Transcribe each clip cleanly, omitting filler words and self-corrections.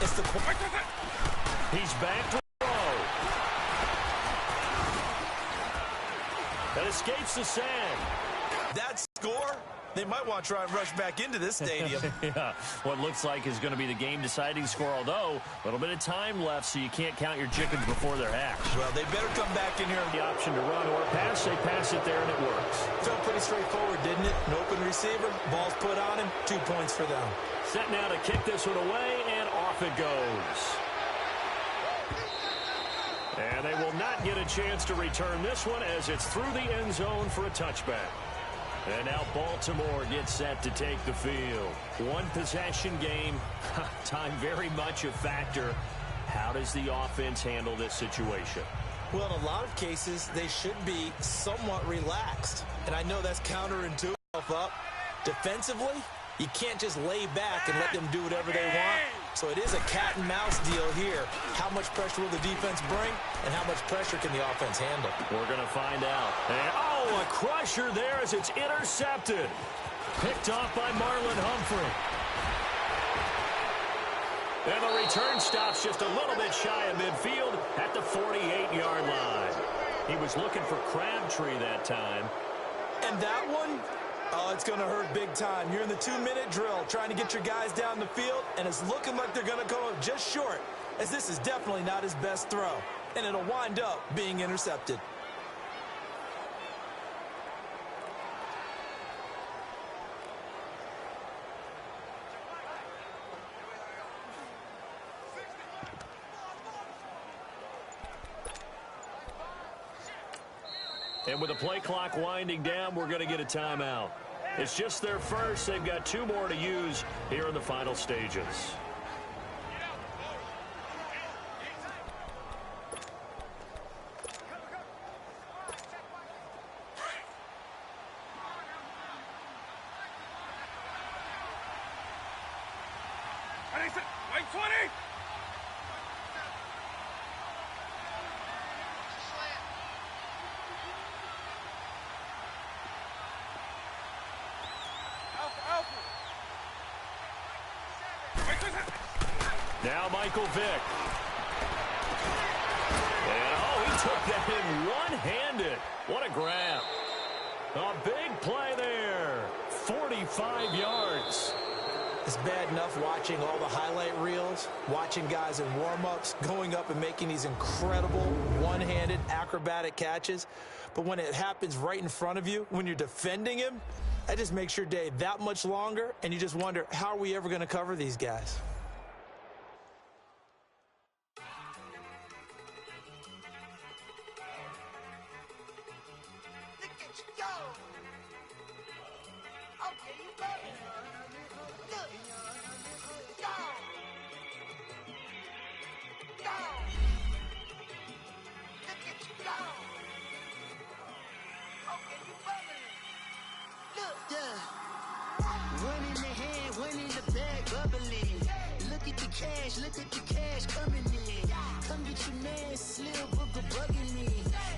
It's the... He's back to throw. That escapes the sand. That score? They might want to try and rush back into this stadium. Yeah, what looks like is going to be the game-deciding score, although a little bit of time left, so you can't count your chickens before they're hatched. Well, they better come back in here. The option to run or pass, they pass it there, and it works. Felt pretty straightforward, didn't it? An open receiver, ball's put on him, 2 points for them. Set now to kick this one away, and off it goes. And they will not get a chance to return this one as it's through the end zone for a touchback. And now Baltimore gets set to take the field. One possession game. Time very much a factor. How does the offense handle this situation? Well, in a lot of cases, they should be somewhat relaxed. And I know that's counterintuitive up. Defensively, you can't just lay back and let them do whatever they want. So it is a cat-and-mouse deal here. How much pressure will the defense bring, and how much pressure can the offense handle? We're going to find out. And, oh, a crusher there as it's intercepted. Picked off by Marlon Humphrey. And the return stops just a little bit shy of midfield at the 48-yard line. He was looking for Crabtree that time. And that one, oh, it's going to hurt big time. You're in the 2-minute drill trying to get your guys down the field, and it's looking like they're going to go just short, as this is definitely not his best throw. And it'll wind up being intercepted. And with the play clock winding down, we're going to get a timeout. It's just their first. They've got 2 more to use here in the final stages. Now Michael Vick. And, oh, he took that in one-handed. What a grab. A big play there. 45 yards. It's bad enough watching all the highlight reels, watching guys in warm-ups, going up and making these incredible one-handed acrobatic catches. But when it happens right in front of you, when you're defending him, that just makes your day that much longer, and you just wonder, how are we ever going to cover these guys? Look at the cash coming in. Come get your man, Slim Booker bugging me.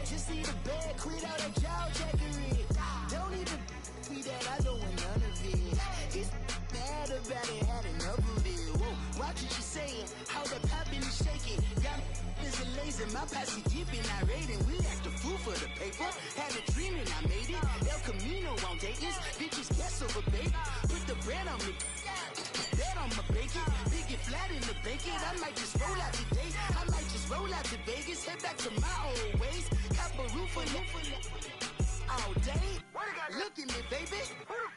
Just see the bag, quit all that jaw jackery. Don't even be that, I don't want none of it. He's bad about it, had enough of it. Whoa, watch what you saying, how the poppin' is shaking. Got is a lazy, my posse dipping, I raiding. We act a fool for the paper. Had a dream and I made it. El Camino on Dayton's, bitches guess over bait. Put the bread on me. Bet on my bacon, big and flat in the bacon. I might just roll out today. I might just roll out to Vegas, head back to my old ways. Cop a roof all day. Look at me, baby.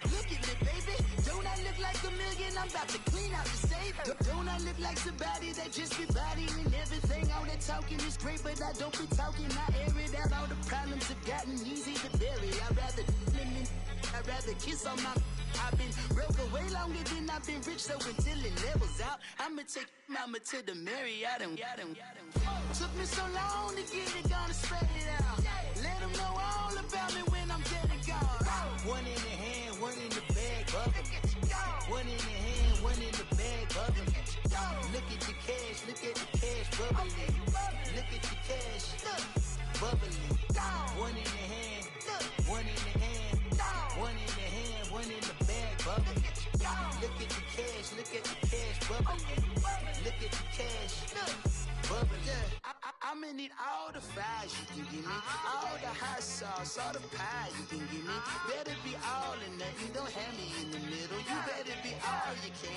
Look at me, baby. Don't I look like a million? I'm about to clean out the safe. Don't I look like somebody that just be bodying everything? All that talking is great, but I don't be talking. I air it out. All the problems have gotten easy to bury. I'd rather kiss on my... I've been broke way longer than I've been rich, so until it levels out, I'ma take mama to the Marriott and took me so long to get it, gonna spread it out. Let them know all about me when I'm dead and gone. One in the hand, one in the bag, bubble. One in the hand, one in the bag, bubble. Look at the cash, bubbling. Look at the cash, bubbling. One in the hand, one in the hand, one in the hand, one in the bag, bubbling. Look at the cash, bubbling. Look at the need all the fries you can give me, all the hot sauce, all the pie you can give me. Better be all or nothing, don't have me in the middle. You better be all you can,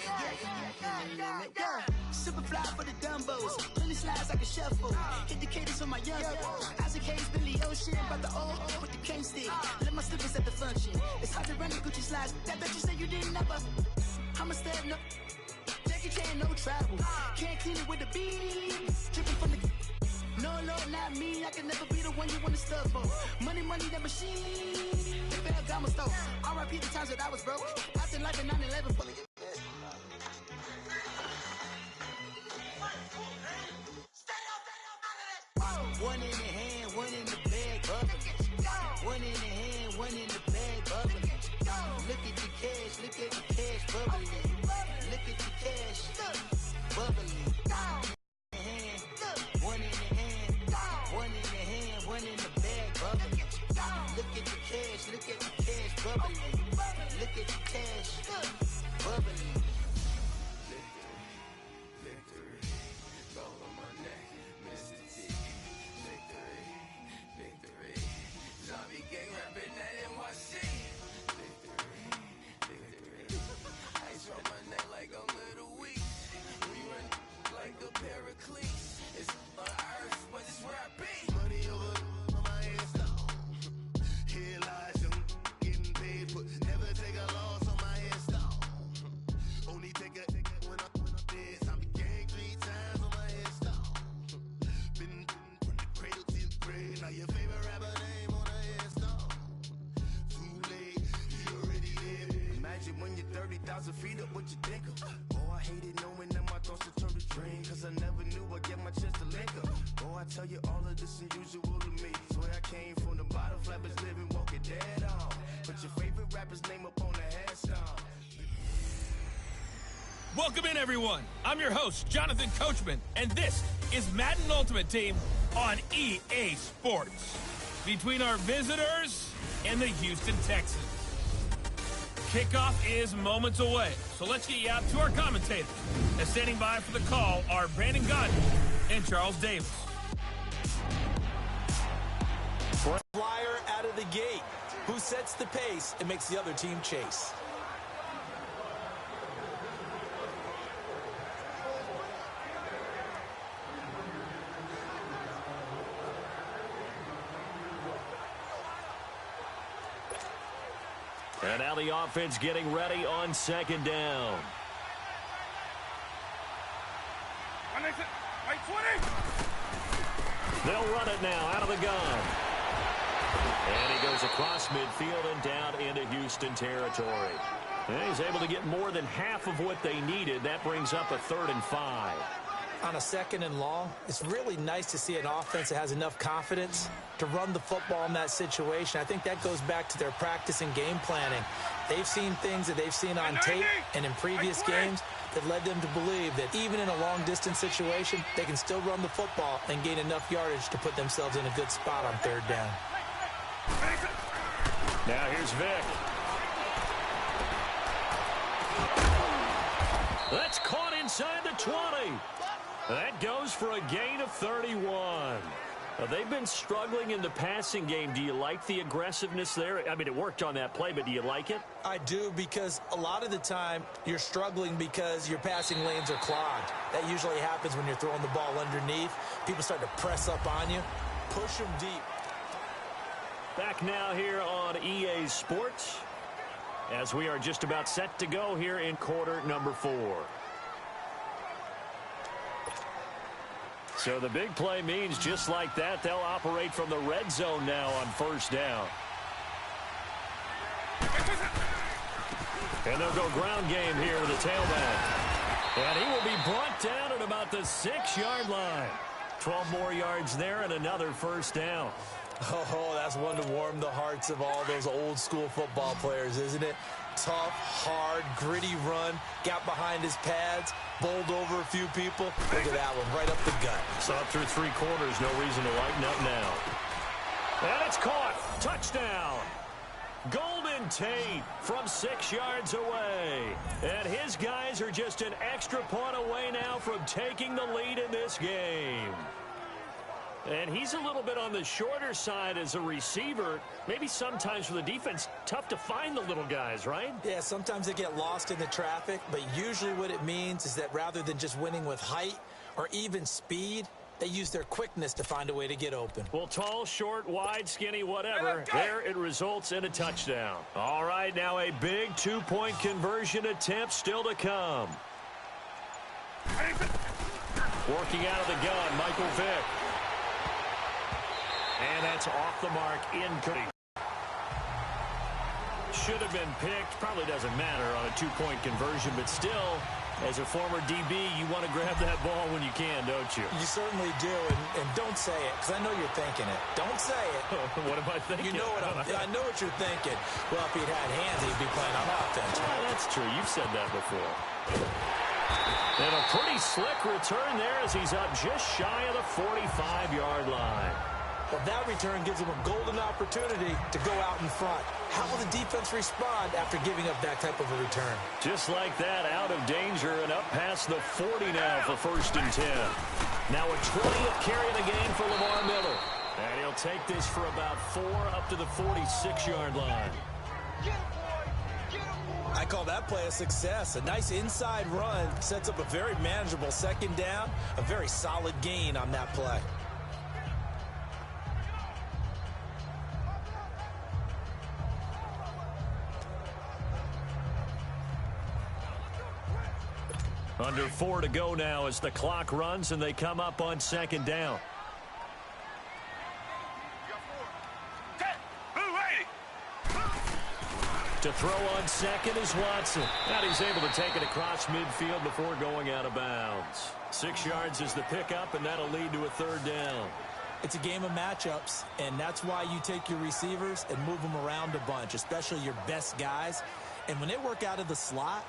yeah. Super fly for the Dumbos, plenty slides like a shuffle. Hit the cadence on my young Isaac Hayes, Billy Ocean, about the old with the cane stick. Let my slippers at the function. It's hard to run the Gucci slides. That bet you say you didn't never. I'm a step no. Jackie Chan, no travel. Can't clean it with the beat. Dripping from the. No, Lord, not me. I can never be the one you want to stuff for. Money, that machine. The Ferragamo store. R.I.P. the times that I was broke. After life in 9/11, full of it. One in the hand, one in the bag, bubbling. One in the hand, one in the bag, bubbling. Look at the cash, bubbling. Look at the cash, bubbling. One in the hand, one in the hand, one in the bag, bubbling. Look at the cash, bubbling. Look at the cash, bubbling. Feet up, what you think of? Oh, I hated knowing that my thoughts would turn to dream, cause I never knew I'd get my chance to link up. Oh, I tell you all of this unusual to me. Swear I came from the bottom, flappers living, walking dead on. Put your favorite rapper's name up on the headstone. Welcome in, everyone. I'm your host, Jonathan Coachman, and this is Madden Ultimate Team on EA Sports. Between our visitors and the Houston Texans. Kickoff is moments away, so let's get you out to our commentators. And standing by for the call are Brandon Godden and Charles Davis. Flyer out of the gate. Who sets the pace and makes the other team chase? And now the offense getting ready on second down. They'll run it now out of the gun. And he goes across midfield and down into Houston territory. And he's able to get more than half of what they needed. That brings up a 3rd and 5. On a 2nd and long, it's really nice to see an offense that has enough confidence to run the football in that situation. I think that goes back to their practice and game planning. They've seen things that they've seen on tape and in previous games that led them to believe that even in a long-distance situation, they can still run the football and gain enough yardage to put themselves in a good spot on 3rd down. Now here's Vic. That's caught inside the 20. That goes for a gain of 31. They've been struggling in the passing game. Do you like the aggressiveness there? I mean, it worked on that play, but do you like it? I do, because a lot of the time you're struggling because your passing lanes are clogged. That usually happens when you're throwing the ball underneath. People start to press up on you. Push them deep. Back now here on EA Sports as we are just about set to go here in quarter number 4. So the big play means just like that, they'll operate from the red zone now on 1st down. And they'll go ground game here with the tailback. And he will be brought down at about the 6-yard line. 12 more yards there and another 1st down. Oh, that's one to warm the hearts of all those old school football players, isn't it? Tough, hard, gritty run, got behind his pads, bowled over a few people. Look at that one, right up the gut. Saw it through 3 quarters, no reason to lighten up now. And it's caught. Touchdown. Golden Tate from 6 yards away. And his guys are just an extra point away now from taking the lead in this game. And he's a little bit on the shorter side as a receiver. Maybe sometimes for the defense, tough to find the little guys, right? Yeah, sometimes they get lost in the traffic, but usually what it means is that rather than just winning with height or even speed, they use their quickness to find a way to get open. Well, tall, short, wide, skinny, whatever, there it results in a touchdown. All right, now a big two-point conversion attempt still to come. Working out of the gun, Michael Vick. And that's off the mark, incomplete. Should have been picked. Probably doesn't matter on a two-point conversion, but still, as a former DB, you want to grab that ball when you can, don't you? You certainly do, and don't say it, because I know you're thinking it. Don't say it. What am I thinking? You know what I know what you're thinking. Well, if he'd had hands, he'd be playing on offense. Well, that's true. You've said that before. And a pretty slick return there as he's up just shy of the 45-yard line. Well, that return gives him a golden opportunity to go out in front. How will the defense respond after giving up that type of a return? Just like that, out of danger and up past the 40 now for 1st and 10. Now a 20th carry of the game for Lamar Miller. And he'll take this for about 4 up to the 46-yard line. I call that play a success. A nice inside run sets up a very manageable 2nd down, a very solid gain on that play. Under 4 to go now as the clock runs and they come up on 2nd down. To throw on 2nd is Watson. And he's able to take it across midfield before going out of bounds. 6 yards is the pickup, and that'll lead to a 3rd down. It's a game of matchups, and that's why you take your receivers and move them around a bunch, especially your best guys. And when they work out of the slot,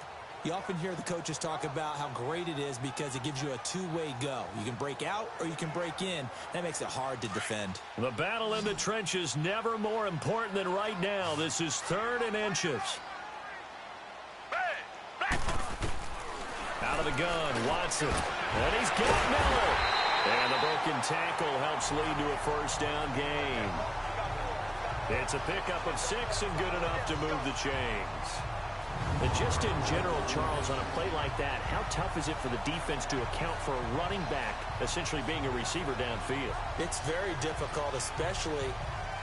you often hear the coaches talk about how great it is because it gives you a two-way go. You can break out or you can break in. That makes it hard to defend. The battle in the trenches never more important than right now. This is 3rd and inches. Out of the gun, Watson. And he's got Miller. And the broken tackle helps lead to a 1st down gain. It's a pickup of 6 and good enough to move the chains. But just in general, Charles, on a play like that, how tough is it for the defense to account for a running back essentially being a receiver downfield? It's very difficult, especially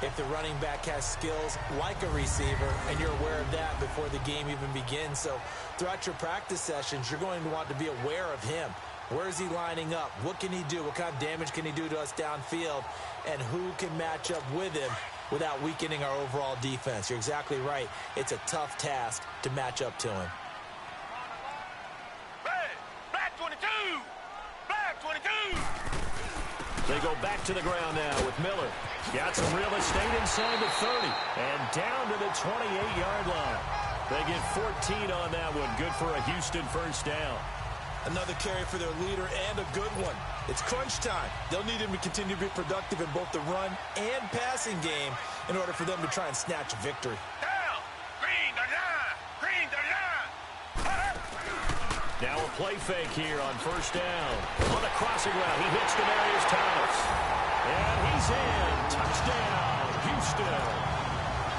if the running back has skills like a receiver, and you're aware of that before the game even begins. So throughout your practice sessions, you're going to want to be aware of him. Where is he lining up? What can he do? What kind of damage can he do to us downfield? And who can match up with him without weakening our overall defense? You're exactly right. It's a tough task to match up to him. Black 22! Black 22! They go back to the ground now with Miller. Got some real estate inside the 30 and down to the 28-yard line. They get 14 on that one. Good for a Houston 1st down. Another carry for their leader and a good one. It's crunch time. They'll need him to continue to be productive in both the run and passing game in order for them to try and snatch a victory. Down! Green the line! Green the line! Now a play fake here on 1st down. On the crossing route, he hits Demarius Thomas. And he's in. Touchdown, Houston.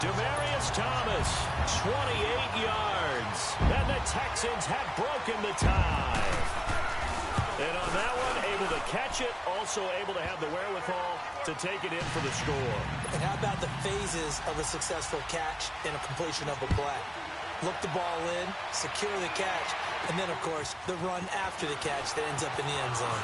Demarius Thomas, 28 yards. And the Texans have broken the tie. And on that one, able to catch it, also able to have the wherewithal to take it in for the score. And how about the phases of a successful catch and a completion of a play? Look the ball in, secure the catch, and then, of course, the run after the catch that ends up in the end zone.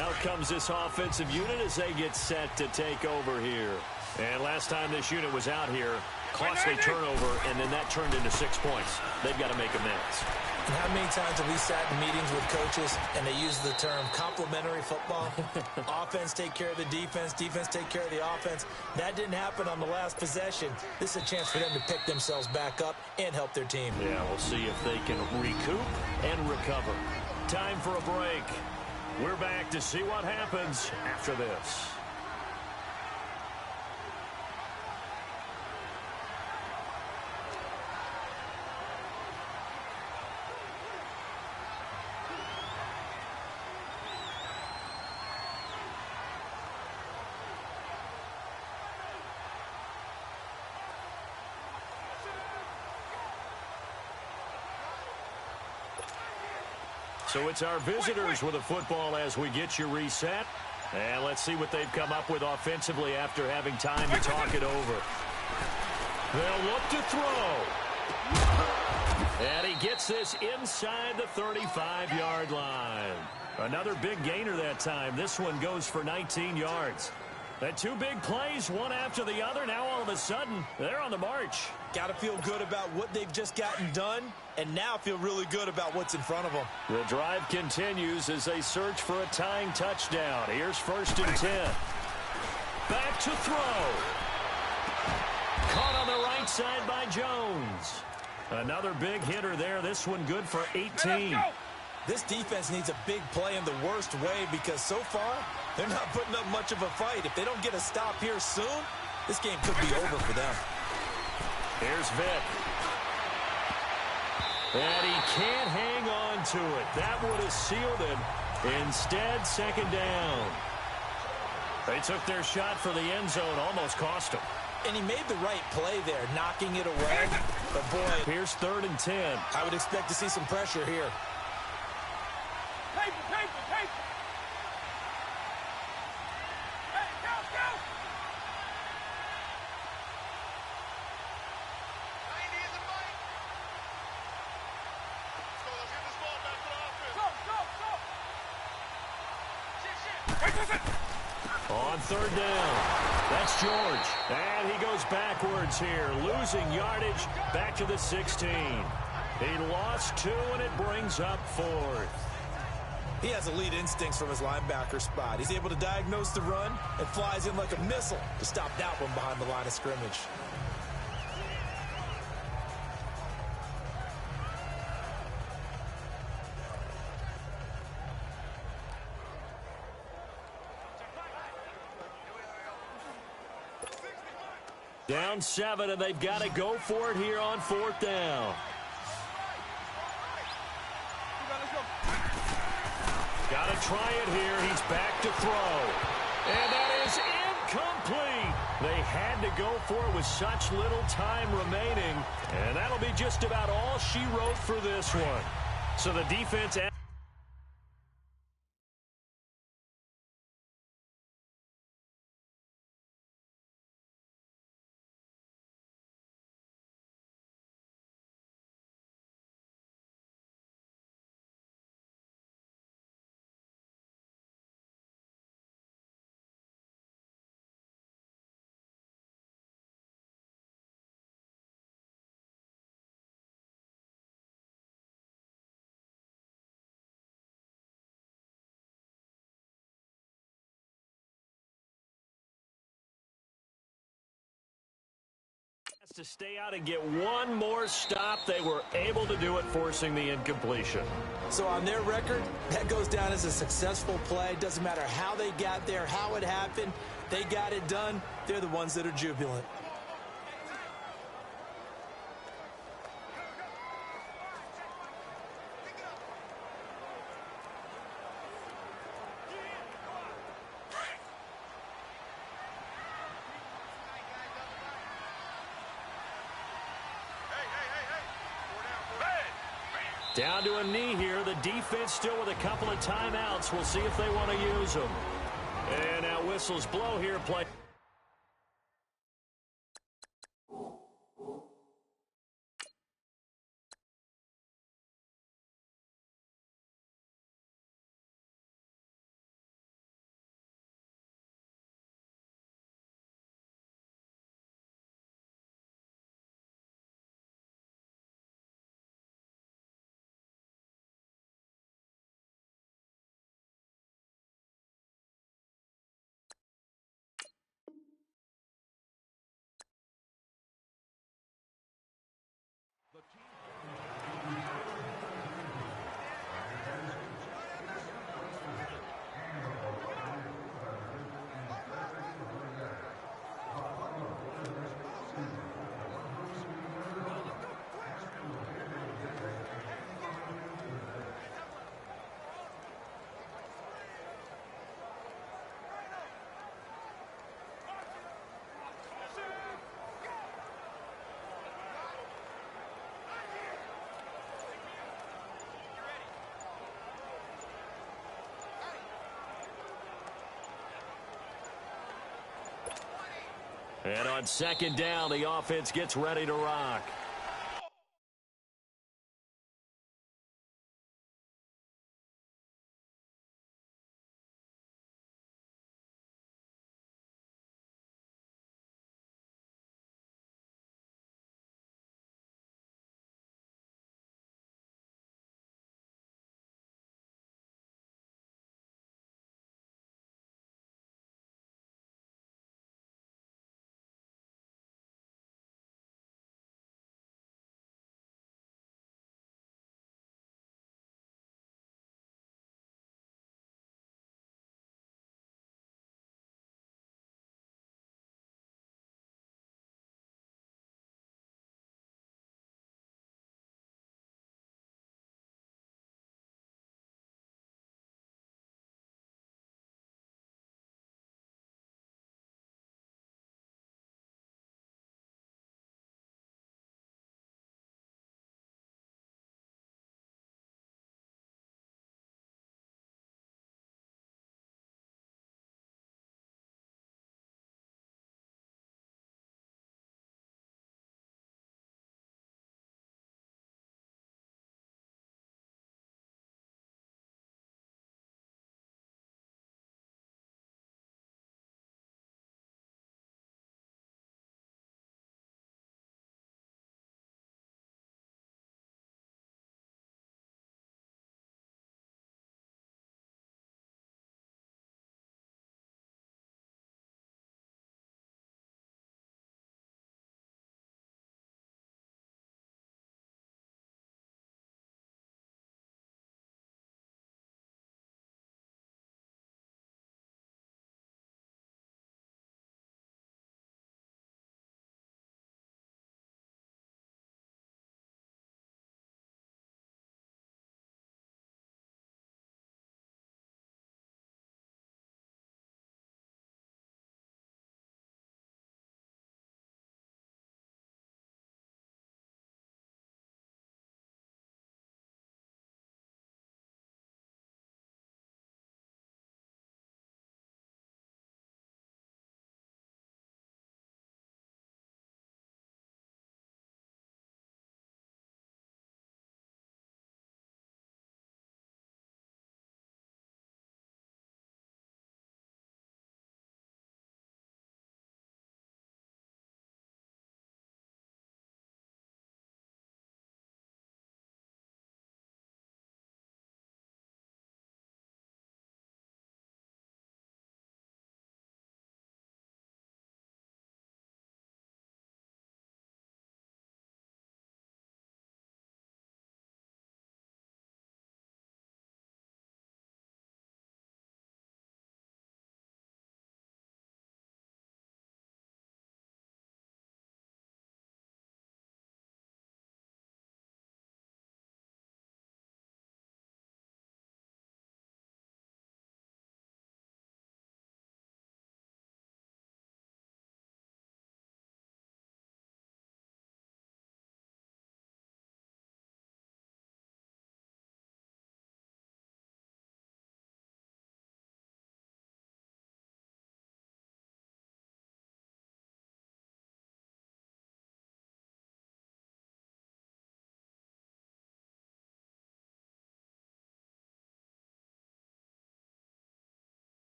Out comes this offensive unit as they get set to take over here. And last time this unit was out here, costly turnover, and then that turned into 6 points. They've got to make amends. And how many times have we sat in meetings with coaches and they use the term complementary football? Offense take care of the defense, defense take care of the offense. That didn't happen on the last possession. This is a chance for them to pick themselves back up and help their team. Yeah, we'll see if they can recoup and recover. Time for a break. We're back to see what happens after this. So it's our visitors with a football as we get you reset. And let's see what they've come up with offensively after having time to talk it over. They'll look to throw. And he gets this inside the 35-yard line. Another big gainer that time. This one goes for 19 yards. The two big plays, one after the other. Now all of a sudden, they're on the march. Got to feel good about what they've just gotten done, and now feel really good about what's in front of them. The drive continues as they search for a tying touchdown. Here's 1st and 10. Back to throw. Caught on the right side by Jones. Another big hitter there. This one good for 18. This defense needs a big play in the worst way because so far, they're not putting up much of a fight. If they don't get a stop here soon, this game could be over for them. Here's Vick. And he can't hang on to it. That would have sealed it. Instead, 2nd down. They took their shot for the end zone, almost cost them. And he made the right play there, knocking it away. But, boy, here's 3rd and 10. I would expect to see some pressure here. Paper. Hey, go. On 3rd down, that's George. And he goes backwards here, losing yardage back to the 16. He lost 2, and it brings up 4th. He has elite instincts from his linebacker spot. He's able to diagnose the run and flies in like a missile to stop that one behind the line of scrimmage. Down 7, and they've got to go for it here on 4th down. Got to try it here. He's back to throw. And that is incomplete. They had to go for it with such little time remaining. And that'll be just about all she wrote for this one. So the defense... to stay out and get one more stop. They were able to do it, forcing the incompletion. So on their record, that goes down as a successful play. Doesn't matter how they got there, how it happened. They got it done. They're the ones that are jubilant. Down to a knee here. The defense still with a couple of timeouts. We'll see if they want to use them. And now whistles blow here. Play. And on second down, the offense gets ready to rock.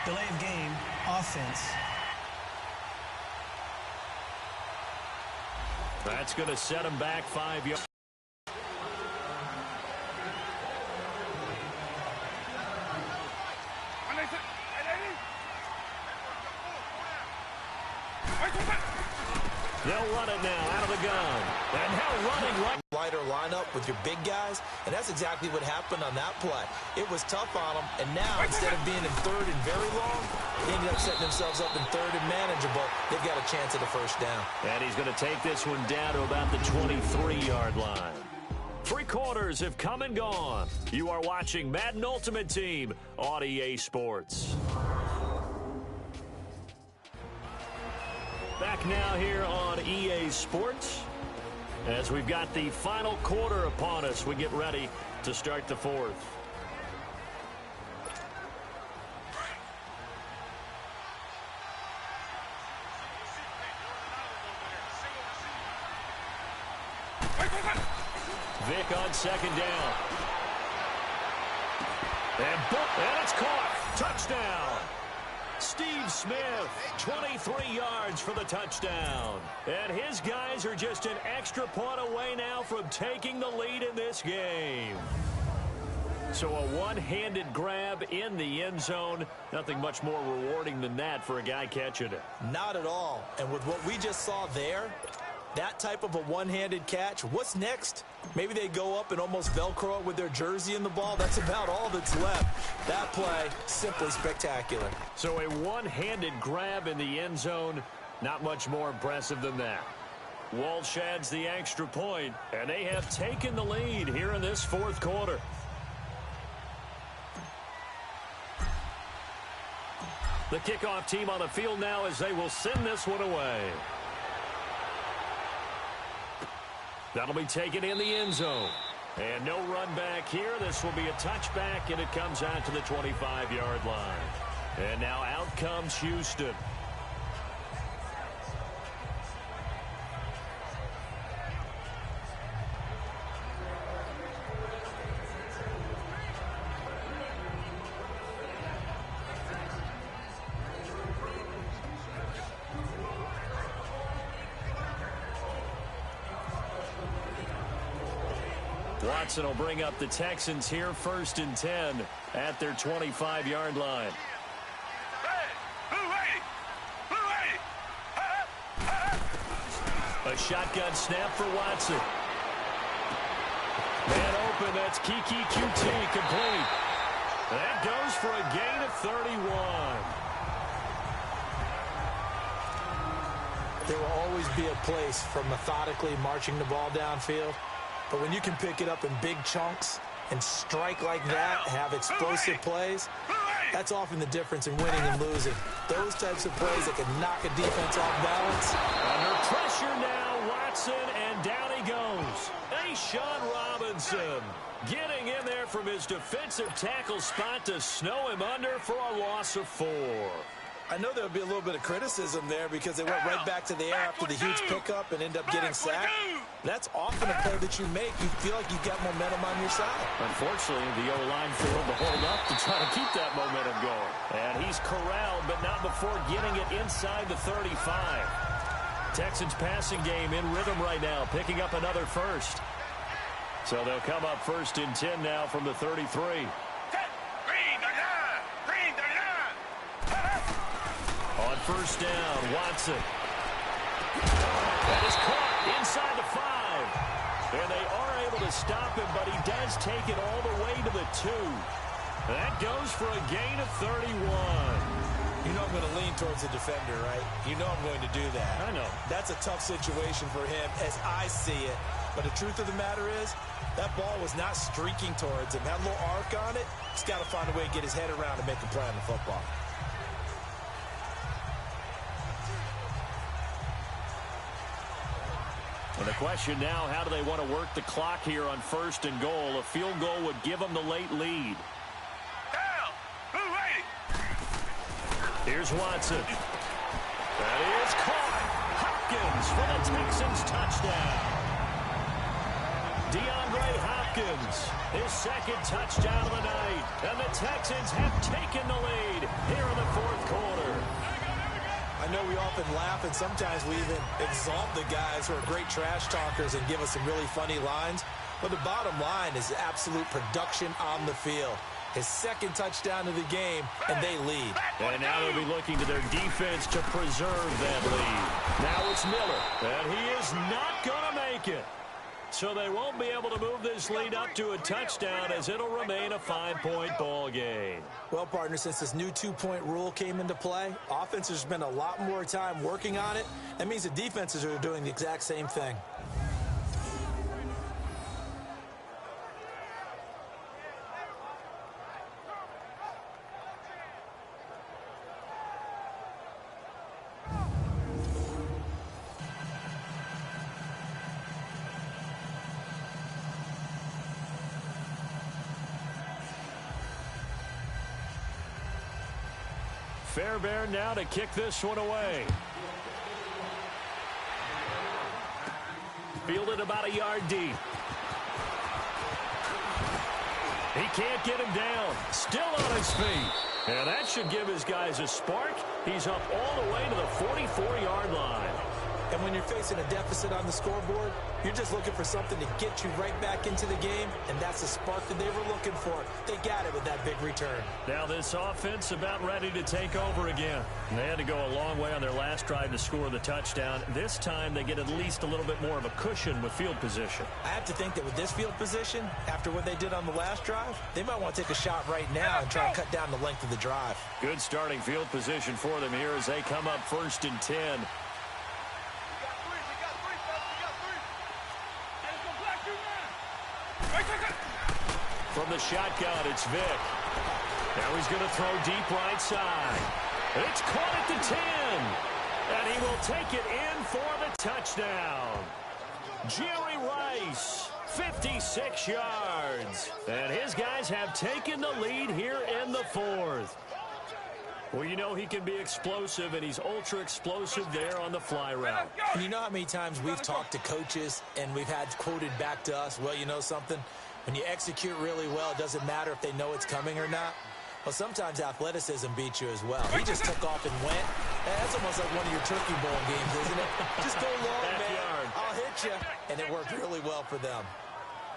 Delay of game, offense. That's going to set him back 5 yards. They'll run it now out of the gun. And now running right. Lighter lineup with your big guys, and that's exactly what happened on that play. It was tough on them, and now instead of being in third and very long, they ended up setting themselves up in third and manageable. They've got a chance at a first down. And he's going to take this one down to about the 23-yard line. 3 quarters have come and gone. You are watching Madden Ultimate Team on EA Sports. back now here on EA Sports. As we've got the final quarter upon us, we get ready to start the fourth. Vic on second down. And it's caught. Touchdown. Steve Smith, 23 yards for the touchdown. And his guys are just an extra point away now from taking the lead in this game. So a one-handed grab in the end zone. Nothing much more rewarding than that for a guy catching it. Not at all. And with what we just saw there, that type of a one-handed catch, what's next? Maybe they go up and almost Velcro it with their jersey in the ball. That's about all that's left. That play, simply spectacular. So a one-handed grab in the end zone, not much more impressive than that. Walsh adds the extra point, and they have taken the lead here in this fourth quarter. The kickoff team on the field now as they will send this one away. That'll be taken in the end zone. And no run back here. This will be a touchback, and it comes out to the 25-yard line. And now out comes Houston. Watson will bring up the Texans here, 1st and 10 at their 25-yard line. A shotgun snap for Watson. Man open, that's Kiki QT complete. That goes for a gain of 31. There will always be a place for methodically marching the ball downfield. But when you can pick it up in big chunks and strike like that, have explosive plays, that's often the difference in winning and losing. Those types of plays that can knock a defense off balance. Under pressure now, Watson, and down he goes. Sean Robinson getting in there from his defensive tackle spot to snow him under for a loss of 4. I know there'll be a little bit of criticism there because they went right back to the air after the huge pickup and end up getting sacked. That's often a play that you make. You feel like you've got momentum on your side. Unfortunately, the O-line failed to hold up to try to keep that momentum going. And he's corralled, but not before getting it inside the 35. Texans passing game in rhythm right now, picking up another first. So they'll come up 1st and 10 now from the 33. On 1st down, Watson. That is caught inside the 5. And they are able to stop him, but he does take it all the way to the 2. That goes for a gain of 31. You know I'm going to lean towards the defender, right? You know I'm going to do that. I know. That's a tough situation for him as I see it. But the truth of the matter is, that ball was not streaking towards him. Had a little arc on it. He's got to find a way to get his head around and make a play on the football. And the question now, how do they want to work the clock here on 1st and goal? A field goal would give them the late lead. Here's Watson. That is caught. Hopkins for the Texans touchdown. DeAndre Hopkins, his 2nd touchdown of the night. And the Texans have taken the lead here in the 4th quarter. I know we often laugh, and sometimes we even exalt the guys who are great trash talkers and give us some really funny lines. But the bottom line is absolute production on the field. His 2nd touchdown of the game, and they lead. And now they'll be looking to their defense to preserve that lead. Now it's Miller, and he is not going to make it. So they won't be able to move this lead up to a touchdown as it'll remain a 5-point ball game. Well, partner, since this new 2-point rule came into play, offenses spend a lot more time working on it. That means the defenses are doing the exact same thing. Fairbairn now to kick this one away. Fielded about a yard deep. He can't get him down. Still on his feet. And that should give his guys a spark. He's up all the way to the 44-yard line. And when you're facing a deficit on the scoreboard, you're just looking for something to get you right back into the game, and that's the spark that they were looking for. They got it with that big return. Now this offense about ready to take over again. They had to go a long way on their last drive to score the touchdown. This time they get at least a little bit more of a cushion with field position. I have to think that with this field position, after what they did on the last drive, they might want to take a shot right now and try to cut down the length of the drive. Good starting field position for them here as they come up 1st and 10. From the shotgun, it's Vick. Now he's going to throw deep right side. It's caught at the 10. And he will take it in for the touchdown. Jerry Rice, 56 yards. And his guys have taken the lead here in the 4th. Well, you know he can be explosive, and he's ultra-explosive there on the fly route. And you know how many times we've talked to coaches and we've had quoted back to us, well, you know something? When you execute really well, it doesn't matter if they know it's coming or not. Well, sometimes athleticism beats you as well. He just took off and went. That's almost like one of your turkey bowl games, isn't it? Just go long, man. I'll hit you. And it worked really well for them.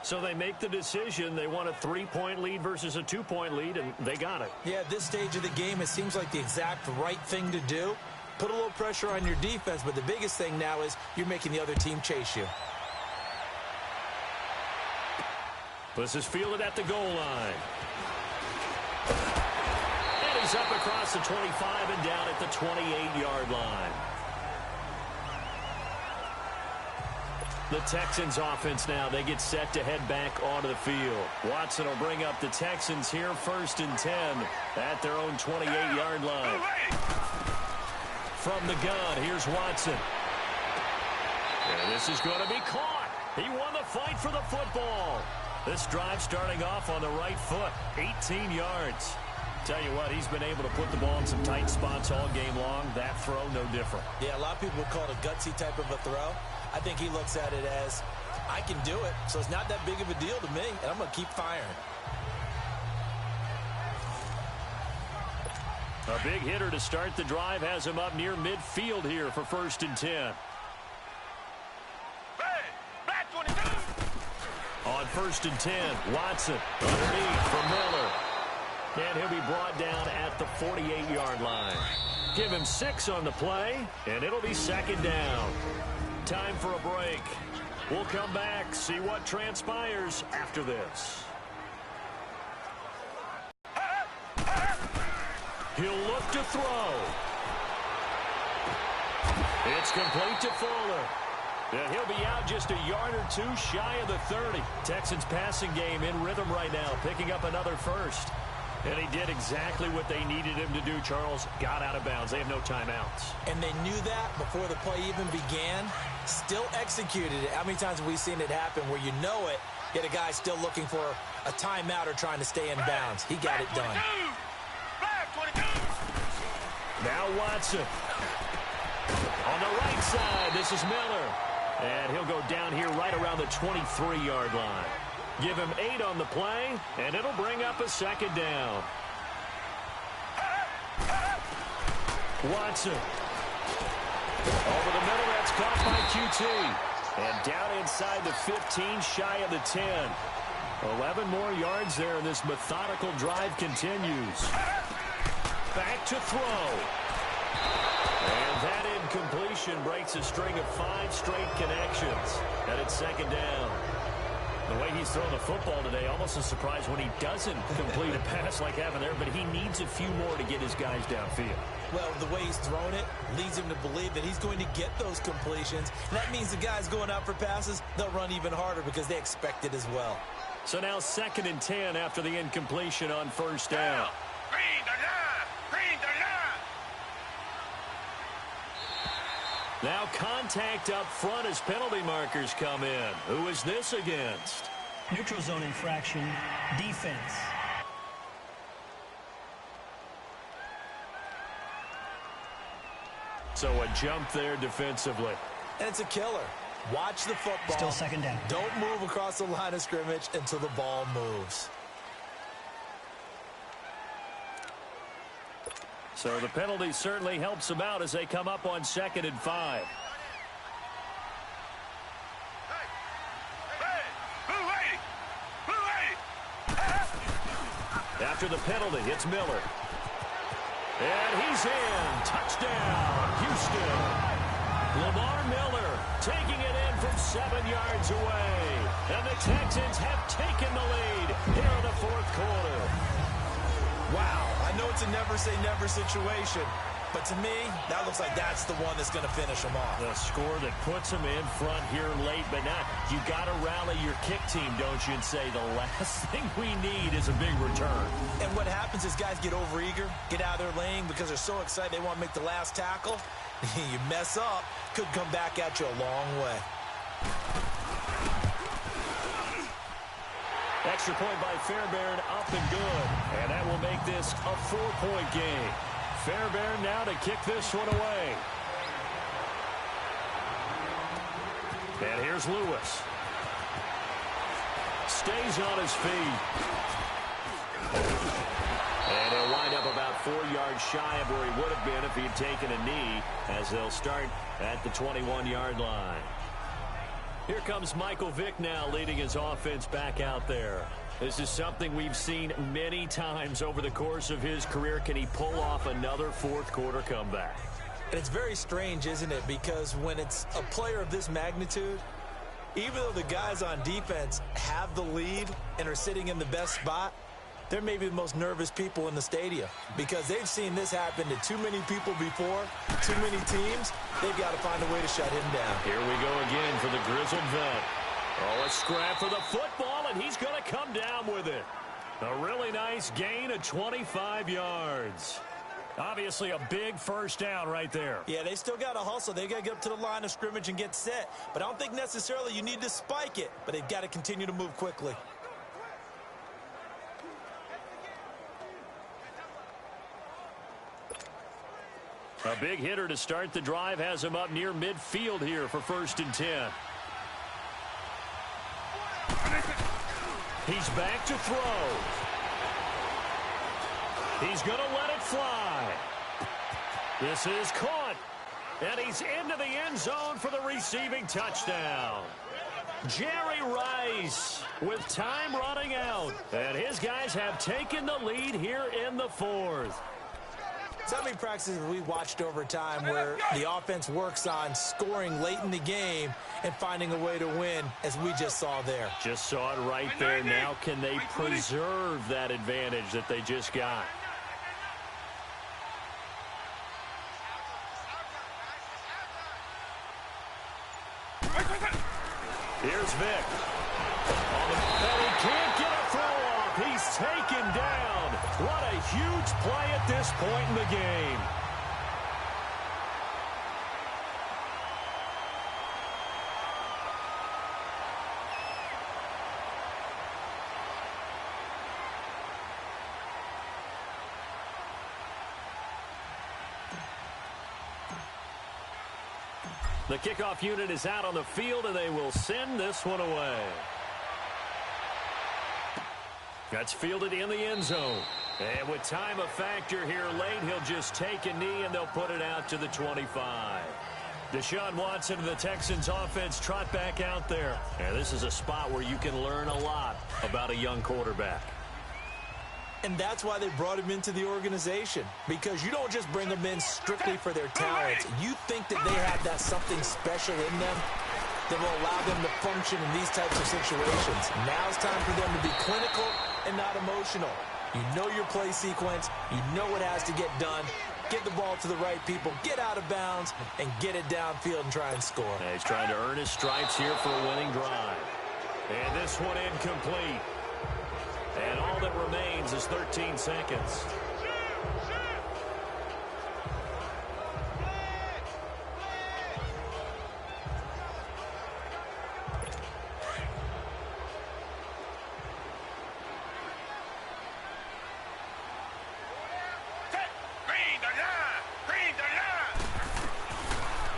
So they make the decision. They want a 3-point lead versus a 2-point lead, and they got it. Yeah, at this stage of the game, it seems like the exact right thing to do. Put a little pressure on your defense, but the biggest thing now is you're making the other team chase you. This is fielded at the goal line. And he's up across the 25 and down at the 28-yard line. The Texans offense now, they get set to head back onto the field. Watson will bring up the Texans here 1st and 10 at their own 28-yard line. From the gun, here's Watson. And this is going to be caught. He won the fight for the football. This drive starting off on the right foot, 18 yards. Tell you what, he's been able to put the ball in some tight spots all game long. That throw, no different. Yeah, a lot of people would call it a gutsy type of a throw. I think he looks at it as, I can do it, so it's not that big of a deal to me, and I'm going to keep firing. A big hitter to start the drive has him up near midfield here for 1st and 10. On 1st and 10, Watson underneath for Miller. And he'll be brought down at the 48-yard line. Give him 6 on the play, and it'll be 2nd down. Time for a break. We'll come back, see what transpires after this. He'll look to throw. It's complete to Fuller. And he'll be out just a yard or two shy of the 30. Texans passing game in rhythm right now, picking up another first. And he did exactly what they needed him to do, Charles. Got out of bounds. They have no timeouts. And they knew that before the play even began. Still executed it. How many times have we seen it happen where you know it, yet a guy still looking for a timeout or trying to stay in bounds? He got it done. Now Watson. On the right side, this is Miller. And he'll go down here right around the 23-yard line. Give him 8 on the play, and it'll bring up a 2nd down. Watson. Over the middle, that's caught by QT. And down inside the 15, shy of the 10. 11 more yards there, and this methodical drive continues. Back to throw. And that incompletion breaks a string of 5 straight connections. And it's 2nd down. The way he's thrown the football today, almost a surprise when he doesn't complete a pass like having there, but he needs a few more to get his guys downfield. Well, the way he's thrown it leads him to believe that he's going to get those completions. And that means the guys going out for passes, they'll run even harder because they expect it as well. So now 2nd and 10 after the incompletion on 1st down. Green the line! Green the line! Now contact up front as penalty markers come in. Who is this against? Neutral zone infraction, defense. So a jump there defensively. And it's a killer. Watch the football. Still second down. Don't move across the line of scrimmage until the ball moves. So the penalty certainly helps them out as they come up on 2nd and 5. After the penalty, it's Miller. And he's in. Touchdown, Houston. Lamar Miller taking it in from 7 yards away. And the Texans have taken the lead here in the 4th quarter. Wow, I know it's a never-say-never situation, but to me, that looks like that's the one that's going to finish them off. The score that puts them in front here late, but now you got to rally your kick team, don't you, and say the last thing we need is a big return. And what happens is guys get overeager, get out of their lane because they're so excited they want to make the last tackle. You mess up, could come back at you a long way. Extra point by Fairbairn, up and good. And that will make this a 4-point game. Fairbairn now to kick this one away. And here's Lewis. Stays on his feet. And he'll wind up about 4 yards shy of where he would have been if he had taken a knee, as they'll start at the 21-yard line. Here comes Michael Vick now leading his offense back out there. This is something we've seen many times over the course of his career. Can he pull off another 4th quarter comeback? And it's very strange, isn't it? Because when it's a player of this magnitude, even though the guys on defense have the lead and are sitting in the best spot, they're maybe the most nervous people in the stadium because they've seen this happen to too many people before, too many teams. They've got to find a way to shut him down. Here we go again for the grizzled vet. Oh, a scrap for the football, and he's going to come down with it. A really nice gain of 25 yards. Obviously a big first down right there. Yeah, they still got to hustle. They got to get up to the line of scrimmage and get set. But I don't think necessarily you need to spike it, but they've got to continue to move quickly. A big hitter to start the drive has him up near midfield here for 1st and 10. He's back to throw. He's going to let it fly. This is caught. And he's into the end zone for the receiving touchdown. Jerry Rice with time running out. And his guys have taken the lead here in the 4th. So many practices we watched over time where the offense works on scoring late in the game and finding a way to win, as we just saw there. Just saw it right there. Now can they preserve that advantage that they just got? Here's Vick. And he can't get a throw off. He's taken down. What a huge play at this point in the game. The kickoff unit is out on the field, and they will send this one away. That's fielded in the end zone. And with time a factor here late, he'll just take a knee, and they'll put it out to the 25. Deshaun Watson and the Texans offense trot back out there. And this is a spot where you can learn a lot about a young quarterback. And that's why they brought him into the organization, because you don't just bring them in strictly for their talents. You think that they have that something special in them that will allow them to function in these types of situations. Now it's time for them to be clinical and not emotional. You know your play sequence. You know what has to get done. Get the ball to the right people, get out of bounds, and get it downfield and try and score. And he's trying to earn his stripes here for a winning drive. And this one incomplete. And all that remains is 13 seconds.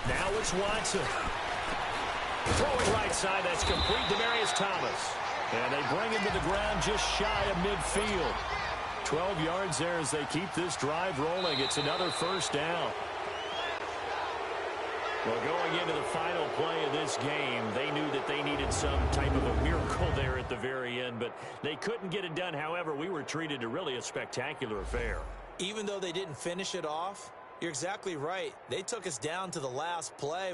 Now it's Watson. Throwing right side, that's complete. Demaryius Thomas. And they bring him to the ground just shy of midfield. 12 yards there as they keep this drive rolling. It's another first down. Well, going into the final play of this game, they knew that they needed some type of a miracle there at the very end, but they couldn't get it done. However, we were treated to really a spectacular affair. Even though they didn't finish it off, you're exactly right. They took us down to the last play.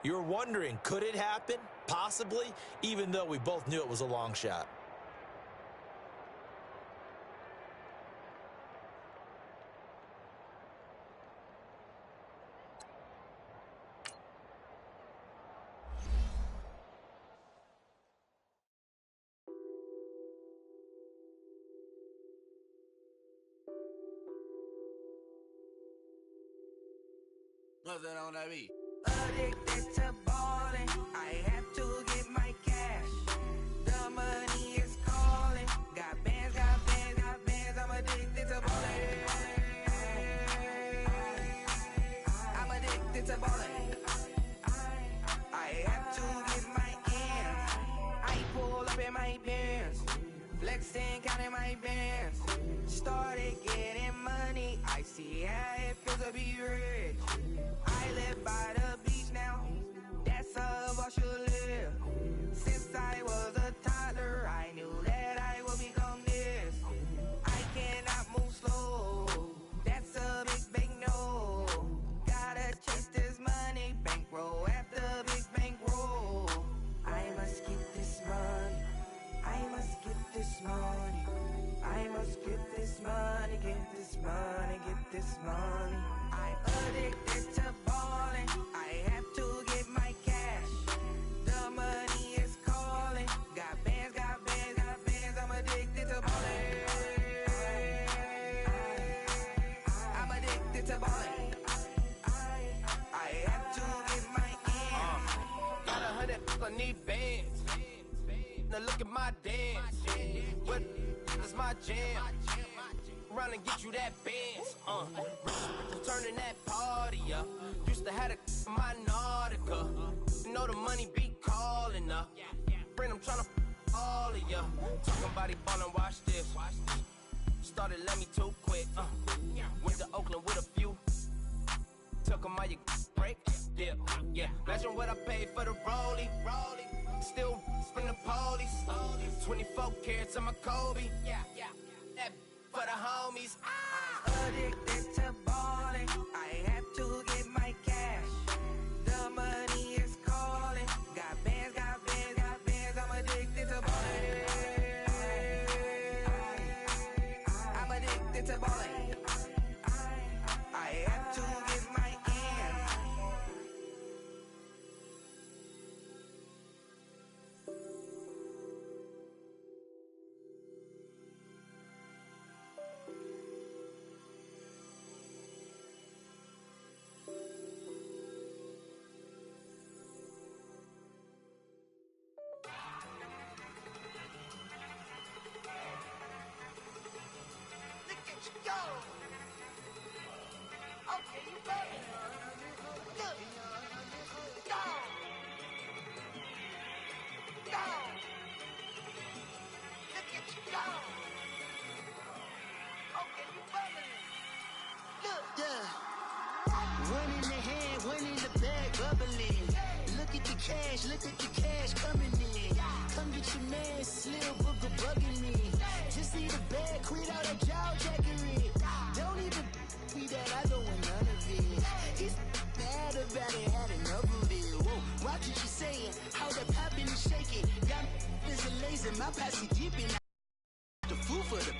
You're wondering, could it happen? Possibly, even though we both knew it was a long shot. Nothing on that beat. Addicted to ballin', I have to get my cash. The money is calling. Got bands, got bands, got bands. I'm addicted to ballin'. I'm addicted to ballin'. I have to get my ends. I pull up in my pants, flexing, counting my bands. Started getting money. I see how it feels to be rich. I live by the beach now, that's how I should live. Since I was a toddler, I knew that I would become this. I cannot move slow, that's a big no. Gotta chase this money, bankroll after big bankroll. I must get this money, I must get this money. I must get this money, get this money, get this money. I'm addicted to ballin', I have to get my cash. The money is calling. Got bands, got bands, got bands. I'm addicted to ballin'. I'm addicted to ballin'. I have to get my ends. Got 100, I need bands. Now look at my dance. What is my jam? Run and get you that bands. Turning that party up. Used to have a my Nautica. You know the money be calling up. Friend, I'm tryna all of ya. Talking body ballin', watch this. Started let me too quick. Went to Oakland with a few. Took 'em all you break. Dip. Yeah. Imagine what I paid for the rollie. Still from the police. 24 carats on my Kobe. That for the homies. Addicted to ballin', I have to get my cash. The money is calling. Got bands, got bands, got bands. I'm addicted to ballin'. I'm addicted to ballin'. I have to get my ends. Look at you go. Okay, you better. Look. Go. Go. Look at you go. Okay, you better. Look. Yeah. One in the hand, one in the bag, bubbling. Look at the cash coming in. Come get your man, Slim Booker bugging me. Just need a bag, quit all that jaw jackery. Don't even be that, I don't want none of it. He's bad about it, had enough of it. Whoa, watch what you saying, how that poppin' and shaking. Got is a lazy, my posse deep in the food for the